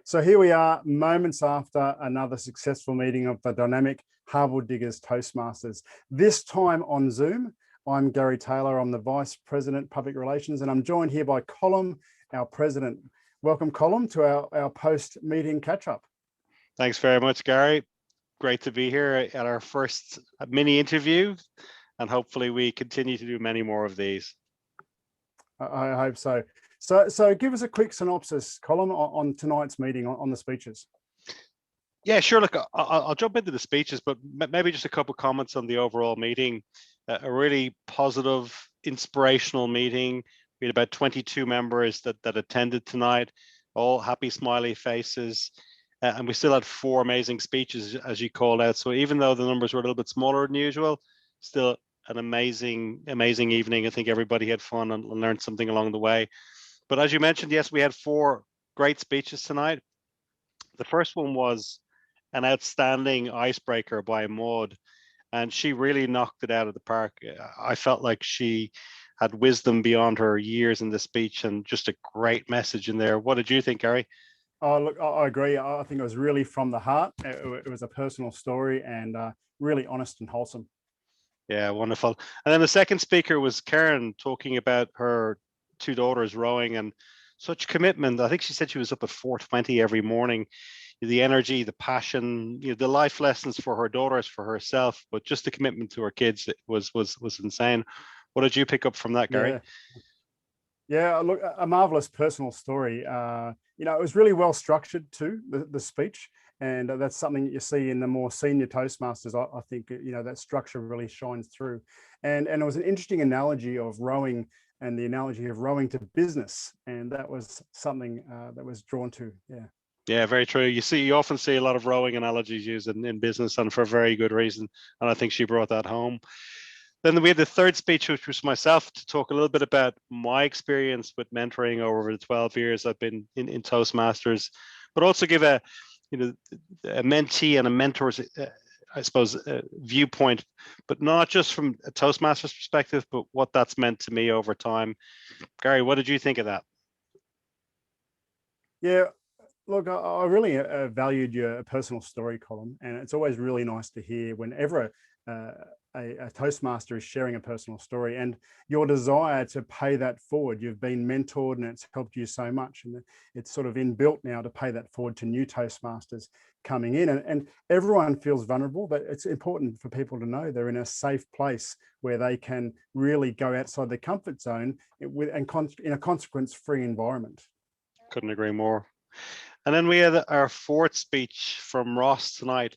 So here we are, moments after another successful meeting of the dynamic Harbour Diggers Toastmasters. This time on Zoom. I'm Gary Taylor. I'm the Vice President, Public Relations, and I'm joined here by Colm, our President. Welcome, Colm, to our post-meeting catch-up. Thanks very much, Gary. Great to be here at our first mini interview, and hopefully we continue to do many more of these. I hope so. So give us a quick synopsis, Colm, on tonight's meeting, on the speeches. Yeah, sure. Look, I'll jump into the speeches, but maybe just a couple of comments on the overall meeting. A really positive, inspirational meeting. We had about 22 members that attended tonight, all happy, smiley faces. And we still had 4 amazing speeches, as you called out. So even though the numbers were a little bit smaller than usual, still an amazing evening. I think everybody had fun and learned something along the way. But as you mentioned, yes, we had 4 great speeches tonight. The first one was an outstanding icebreaker by Maud, and she really knocked it out of the park. I felt like she had wisdom beyond her years in the speech and just a great message in there. What did you think, Gary? Oh, look, I agree. I think it was really from the heart. It was a personal story and really honest and wholesome. Yeah, wonderful. And then the second speaker was Karen, talking about her 2 daughters rowing and such commitment. I think she said she was up at 4:20 every morning. The energy, the passion, the life lessons for her daughters, for herself, but just the commitment to her kids was insane. What did you pick up from that, Gary? Yeah, look, a marvelous personal story. It was really well structured too, the speech. And that's something that you see in the more senior Toastmasters. I think, that structure really shines through. And it was an interesting analogy of rowing and the analogy of rowing to business. And that was something that was drawn to, yeah. Yeah, very true. You often see a lot of rowing analogies used in business, and for a very good reason. And I think she brought that home. Then we had the third speech, which was myself, to talk a little bit about my experience with mentoring over the 12 years I've been in Toastmasters, but also give a mentee and a mentor's, I suppose, viewpoint, but not just from a Toastmasters perspective, but what that's meant to me over time. Gary, what did you think of that? Yeah, look, I really valued your personal story, Colm, and it's always really nice to hear whenever a Toastmaster is sharing a personal story and your desire to pay that forward. You've been mentored and it's helped you so much, and it's sort of inbuilt now to pay that forward to new Toastmasters coming in, and everyone feels vulnerable, but it's important for people to know they're in a safe place where they can really go outside their comfort zone in a consequence-free environment. Couldn't agree more. And then we had our 4th speech from Ross tonight.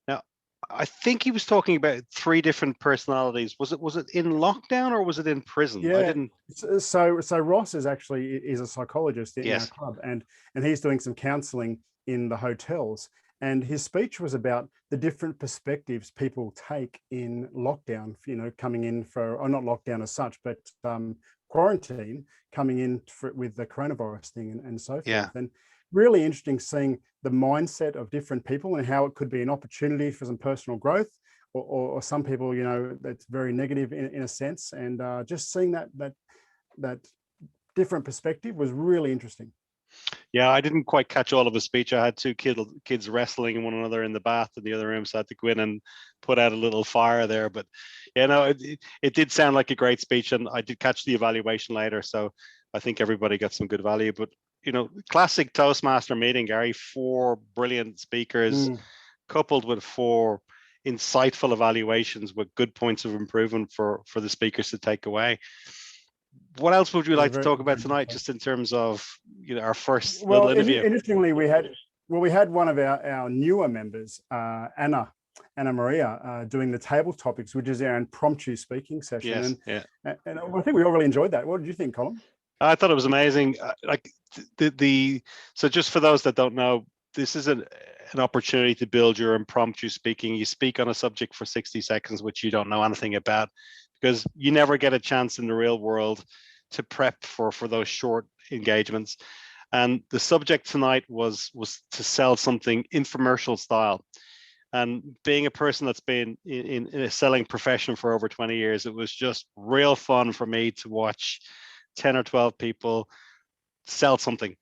Now, I think he was talking about 3 different personalities. Was it in lockdown or was it in prison? Yeah. I didn't. So Ross is a psychologist in our club, and he's doing some counselling in the hotels. And his speech was about the different perspectives people take in lockdown. Coming in or not lockdown as such, but quarantine, coming in with the coronavirus thing and so forth. Yeah. And really interesting seeing the mindset of different people and how it could be an opportunity for some personal growth, or some people, that's very negative in a sense. And just seeing that different perspective was really interesting. Yeah, I didn't quite catch all of his speech. I had 2 kids wrestling one another in the bath in the other room, so I had to go in and put out a little fire there. But it did sound like a great speech, and I did catch the evaluation later, so I think everybody got some good value. But classic Toastmaster meeting, Gary. 4 brilliant speakers, coupled with 4 insightful evaluations with good points of improvement for the speakers to take away. What else would you like to talk about tonight, just in terms of our first little interview? Interestingly, we had one of our newer members, Anna Maria, doing the table topics, which is our impromptu speaking session. Yes, and I think we all really enjoyed that. What did you think, Colm? I thought it was amazing. So just for those that don't know, this is an opportunity to build your impromptu speaking. You speak on a subject for 60 seconds, which you don't know anything about, because you never get a chance in the real world to prep for those short engagements. And the subject tonight was to sell something infomercial style. And being a person that's been in a selling profession for over 20 years, it was just real fun for me to watch 10 or 12 people sell something.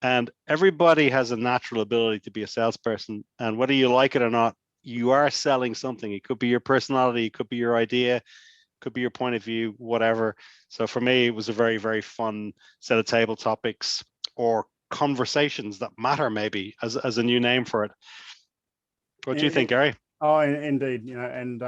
And everybody has a natural ability to be a salesperson. And whether you like it or not, you are selling something. It could be your personality, it could be your idea, could be your point of view, whatever. So for me, it was a very, very fun set of table topics, or conversations that matter, maybe, as a new name for it. What do you think, Gary? Oh, indeed. And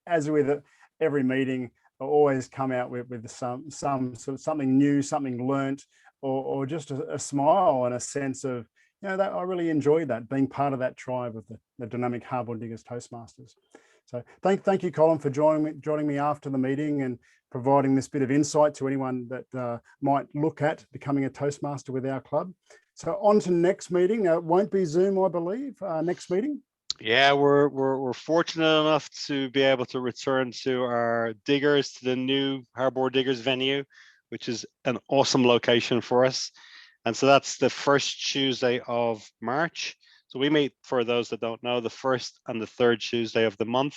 as with every meeting, I always come out with some sort of something new, something learnt, or just a smile and a sense of, that I really enjoyed that, being part of that tribe of the Dynamic Hardboard Diggers Toastmasters. So thank you, Colin, for joining me after the meeting and providing this bit of insight to anyone that might look at becoming a Toastmaster with our club. So on to next meeting. It won't be Zoom, I believe, next meeting. Yeah, we're fortunate enough to be able to return to our diggers, to the new Hardboard Diggers venue, which is an awesome location for us. And so that's the first Tuesday of March. So we meet, for those that don't know, the first and the third Tuesday of the month.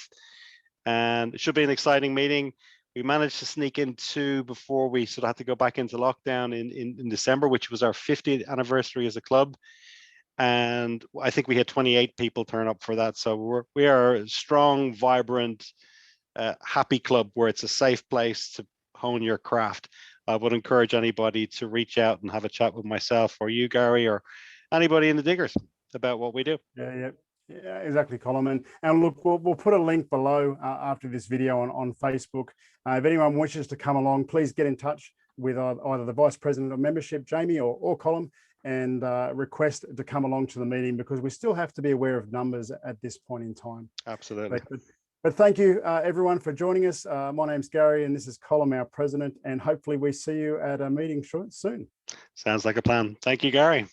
And it should be an exciting meeting. We managed to sneak in two before we sort of had to go back into lockdown in December, which was our 50th anniversary as a club. And I think we had 28 people turn up for that. So we are a strong, vibrant, happy club where it's a safe place to hone your craft. I would encourage anybody to reach out and have a chat with myself or you, Gary, or anybody in the diggers about what we do. Yeah, exactly, Colin. And look, we'll put a link below after this video on Facebook. If anyone wishes to come along, please get in touch with either the Vice President of Membership, Jamie, or Colin, and request to come along to the meeting, because we still have to be aware of numbers at this point in time. Absolutely. But thank you, everyone, for joining us. My name's Gary, and this is Colin, our president, and hopefully we see you at a meeting soon. Sounds like a plan. Thank you, Gary.